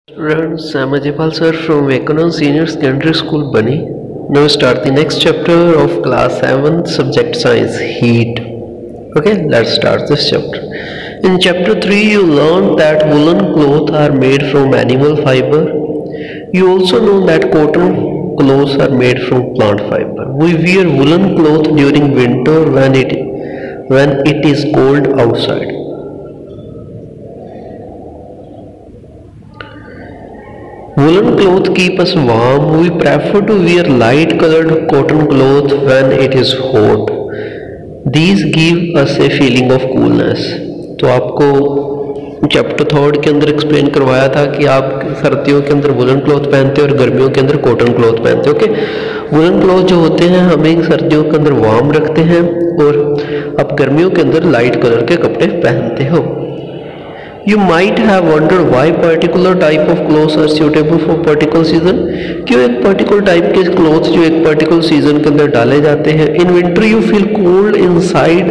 Students, I'm Ajipal sir from Econom Senior Secondary School, Bunny. Now start the next chapter of class 7 subject science, heat. Okay, let's start this chapter. In chapter 3 you learned that woolen clothes are made from animal fiber. You also know that cotton clothes are made from plant fiber. We wear woolen clothes during winter when it is cold outside. Woolen clothes keep us warm. We prefer to wear light colored cotton clothes when it is hot. These give us a feeling of coolness. तो आपको chapter 3 के अंदर explain करवाया था कि आप सर्दियों के अंदर वुलन क्लॉथ पहनते हैं और गर्मियों के अंदर कॉटन क्लॉथ पहनते हैं. ओके, वुलन क्लॉथ जो होते हैं हमें सर्दियों के अंदर वार्म रखते हैं और आप गर्मियों के अंदर लाइट कलर के कपड़े पहनते हो. You might have wondered why particular type of clothes are suitable for particular season. क्यों एक particular type के clothes जो एक particular season के अंदर डाले जाते हैं. In winter you feel cold inside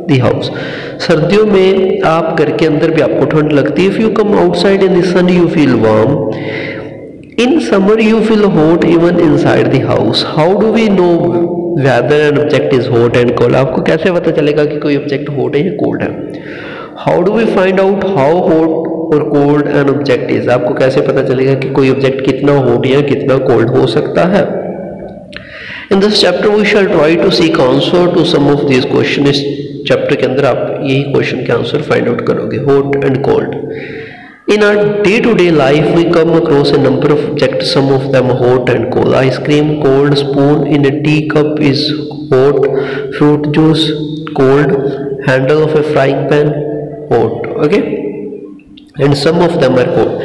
the house. सर्दियों में आप घर के अंदर भी आपको ठंड लगती है. If you come outside in the sun you feel warm. In summer you feel hot even inside the house. How do we know whether an object is hot and cold? आपको कैसे पता चलेगा कि कोई object hot है या cold है? How do we find out how hot or cold an object is? आपको कैसे पता चलेगा कि कोई ऑब्जेक्ट कितना हॉट या कितना कोल्ड हो सकता है? In this chapter we shall try to seek answer to some of these questions. इस चैप्टर के अंदर आप यही क्वेश्चन के आंसर फाइंड आउट करोगे. Hot and cold. In our day-to-day life we come across a number of objects, some of them hot and cold. Ice cream cold, spoon in a teacup is hot, fruit juice cold, handle of a frying pan hot. Okay, and some of them are cold.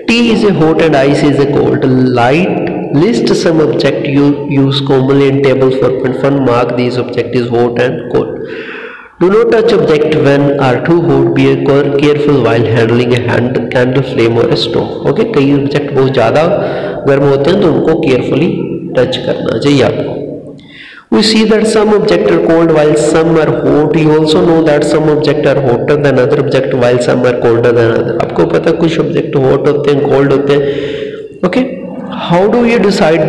Tea is a hot and ice is a cold. List some object you use commonly in tables for fun. Mark these object is hot and cold. Do not touch object when are too hot. Be careful while handling a candle flame or a stove. Okay, कई object बहुत ज़्यादा गर्म होते हैं तो उनको carefully touch करना चाहिए आपको. We see that some objects are cold while some are hot. You also know that some objects are hotter than other objects while some are colder than other. आपको पता कुछ object hot होते हैं, cold होते हैं. Okay, how do you decide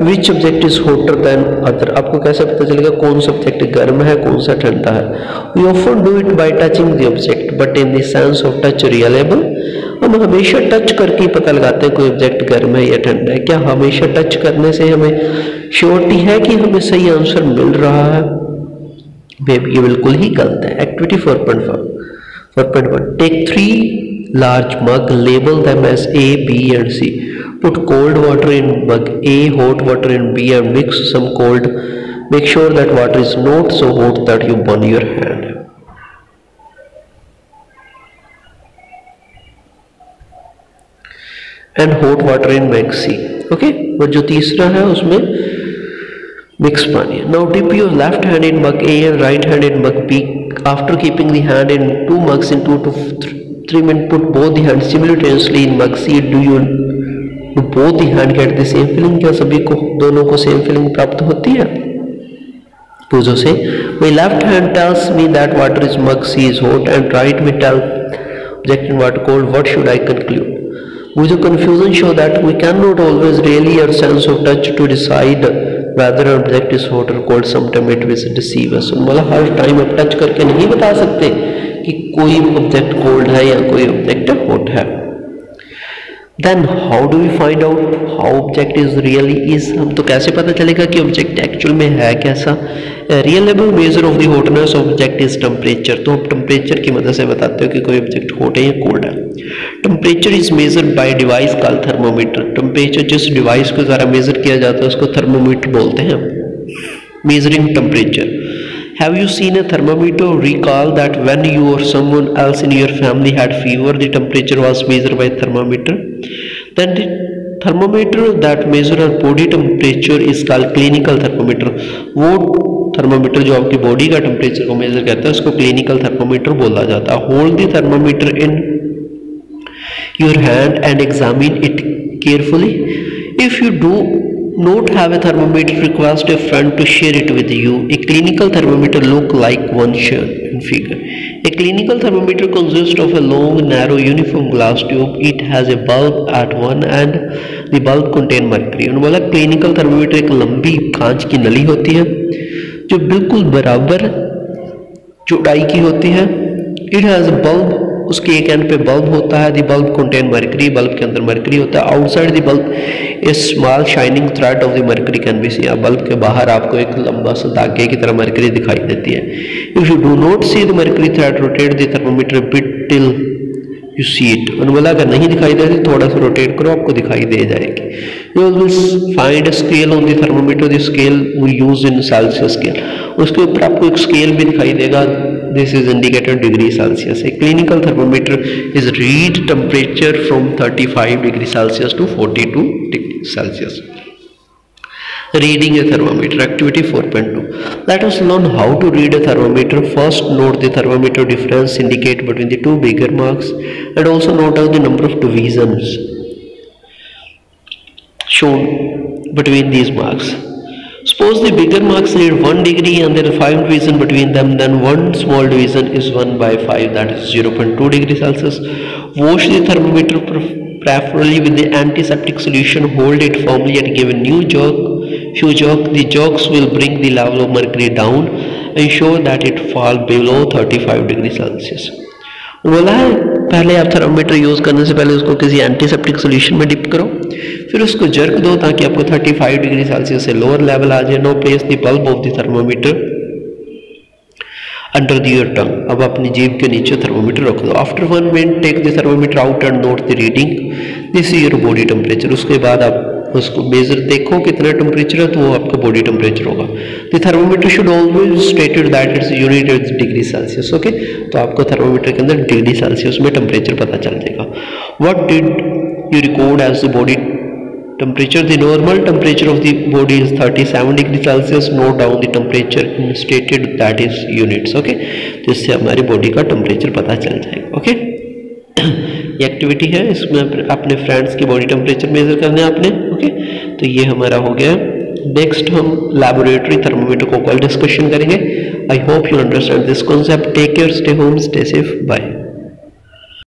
which object is hotter than other? आपको कैसे पता चलेगा कौन सा object गर्म है कौन सा ठंडा है? We often do it by touching the object, but in the sense of touch reliable. हम हमेशा टच करके पता लगाते हैं कोई ऑब्जेक्ट गर्म है या ठंडा है. क्या हमेशा टच करने से हमें श्योरिटी है कि हमें सही आंसर मिल रहा है? बेबी ये बिल्कुल ही गलत है. Activity 4.1. Take 3 large mug, label them as A, B and C. Put cold water in mug A, hot water in B and mix some cold. Make sure that water is not so hot that you burn your hand. And hot water in mug C. Okay, और जो तीसरा है उसमें mix पानी है. Now dip your left hand in mug A and right hand in mug B. After keeping the hand in 2 mugs in 2 to 3 minutes, put both the hands simultaneously in mug C. Do both the hand get the same feeling? क्या सभी को दोनों को same feeling प्राप्त होती है? पूछो से my left hand tells me that water is mug C is hot and right me tell object in water cold. What should I conclude? With the confusion show that we cannot always really our sense of touch to decide whether an object is hot or cold. Sometimes it will deceive us. मतलब हर time आप touch करके नहीं बता सकते कि कोई object cold है या कोई ऑब्जेक्ट हॉट है. Then how do we find out how object is really is? हम तो कैसे पता चलेगा कि ऑब्जेक्ट एक्चुअल में है कैसा? Reliable measure of the hotness of object is temperature. तो आप टेम्परेचर की मदद से बताते हो कि कोई ऑब्जेक्ट हॉट है या कोल्ड है. Temperature is measured by device called thermometer. Temperature जिस डिवाइस को ज़रा मेजर किया जाता है उसको थर्मोमीटर बोलते हैं. Measuring temperature. Have you seen a thermometer? Recall that when you or someone else in your family had fever, the temperature was measured by thermometer. Then the thermometer that measure our body temperature is called clinical thermometer. वो thermometer जो आपकी body का temperature को major करता है उसको clinical thermometer बोला जाता है. Hold the thermometer in your hand and examine it carefully. If you do not have a thermometer, request a friend to share it with you. A clinical thermometer look like one figure. A clinical thermometer consists of a long, narrow, uniform glass tube. It has a bulb at one end. The bulb contain mercury. उन्होंने बोला clinical thermometer एक लंबी कांच की नली होती है जो बिल्कुल बराबर चौड़ाई की होती है. It has a bulb. उसके एक एंड पे बल्ब होता है. The bulb contain mercury. Bulb के अंदर मर्करी होता है. Outside the bulb A small shining thread of the mercury can be seen. Bulb के बाहर आपको एक लंबा सा धागे की तरह मर्करी दिखाई देती है. If you do not see the mercury thread rotate the thermometer bit till you see it. बोला अगर नहीं दिखाई दे रही थोड़ा सा रोटेट करो आपको दिखाई दे जाएगी. You will find a scale on the thermometer. The scale we use in Celsius scale. उसके ऊपर आपको एक स्केल भी दिखाई देगा. This is indicated degree Celsius. A clinical thermometer is read temperature from 35 degree Celsius to 42 degree Celsius. Reading a thermometer. Activity 4.2. Let us learn how to read a thermometer. First, note the thermometer difference indicate between the two bigger marks, and also note down the number of divisions shown between these marks. Suppose the bigger marks read 1 degree and there are 5 divisions between them, then one small division is 1 by 5, that is 0.2 degree Celsius. Wash the thermometer preferably with the antiseptic solution. Hold it firmly and give a new few jerks. The jerks will bring the level of mercury down. Ensure that it falls below 35 degree Celsius. बोला है पहले आप thermometer use करने से पहले उसको किसी antiseptic solution में डिप करो, फिर उसको जर्क दो ताकि आपको 35 डिग्री सेल्सियस से लोअर लेवल आ जाए. Now place the bulb of the thermometer under your tongue. अब अपनी जीभ के नीचे थर्मोमीटर रख दो. After 1 minute take the thermometer out and note the reading. This is your body temperature. उसके बाद आप उसको मेजर देखो कितना टेम्परेचर है तो वो आपका बॉडी टेम्परेचर होगा. The thermometer should always stated that its unit is degree Celsius. Okay, तो आपको थर्मोमीटर के अंदर डिग्री सेल्सियस में टेम्परेचर पता चल जाएगा. What did you record as the body temperature? The normal temperature of the body is 37 degree Celsius. Note down the temperature stated, that is units. Okay, तो इससे हमारी बॉडी का टेम्परेचर पता चल जाएगा. ओके, ये एक्टिविटी है, इसमें अपने फ्रेंड्स की बॉडी टेम्परेचर मेजर करना है आपने. ओके, तो ये हमारा हो गया. नेक्स्ट हम लैबोरेटरी थर्मोमीटर को कल डिस्कशन करेंगे. I hope you understand this concept. Take care, stay home, stay safe, bye.